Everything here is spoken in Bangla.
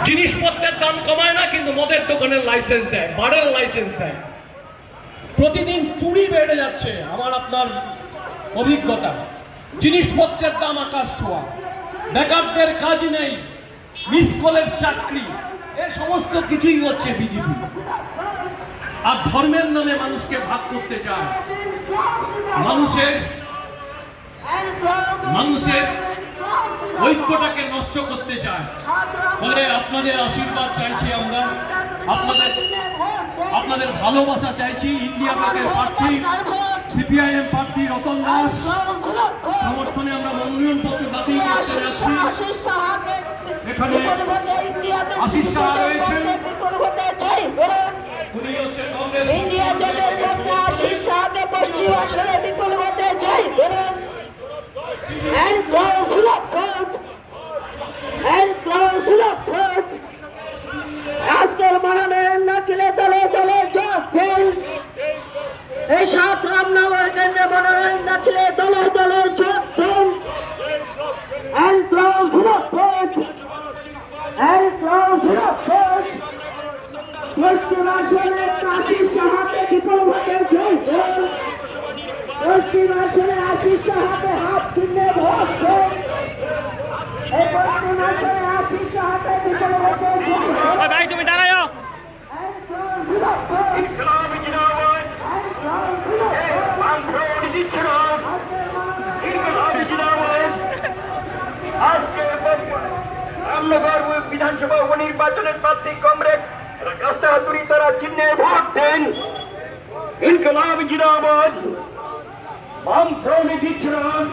জিনিসপত্রের দাম কমায় না, কিন্তু মদের দোকানের লাইসেন্স দেয়, বারের লাইসেন্স দেয়। প্রতিদিন চুরি বেড়ে যাচ্ছে, আমার আপনার অভিজ্ঞতা। জিনিসপত্রের দাম আকাশ ছোঁয়া, বেকারদের কাজ নেই, মিস কলের চাকরি, এ সমস্ত কিছুই হচ্ছে বিজেপি। আর ধর্মের নামে মানুষকে ভাগ করতে চায়, মানুষের ঐক্যটাকে নষ্ট করতে চায়। ফলে আপনাদের আশীর্বাদ চাইছি আমরা, আপনাদের ভালোবাসা চাইছি। ইন্ডিয়া ব্লকের প্রার্থী সিপিআইএম প্রার্থী রতন দাস সমর্থনে আমরা মনোনয়ন পত্র দাখিল করতে যাচ্ছি। এখানে আশিস সাহা রয়েছেন, উনি হচ্ছেন কংগ্রেস। ইন্ডিয়া জোটের পক্ষে আশিস সাহাকে পশ্চিম আসনে বিপুল ভোটে জয় করুন। And council of vote. And council of vote. আজকের মনোনয়ন দাখিলে দলে দলে যোগ দিন। এই ৭ রামনগর কেন্দ্রে মনোনয়ন দাখিলে দলে দলে যোগ দিন। And council of vote. And council of vote. পশ্চিম আসনে আশিস সাহাকে বিপুল ভোটে জয় করুন। পশ্চিম আসনে আশিস সাহাকে হাত চিহ্নে ভোট দিন। এই পশ্চিম আসনে আশিস সাহাকে বিপুল ভোটে জয় করুন। ভাই তুমি দাঁড়াও। রামনগর বিধানসভা উপনির্বাচনের প্রার্থী কমরেড রাস্তা হাতুড়ি তারা চিহ্নে ভোট দেন। ইনকলাব জিন্দাবাদ, বামফ্রন্ট জিন্দাবাদ।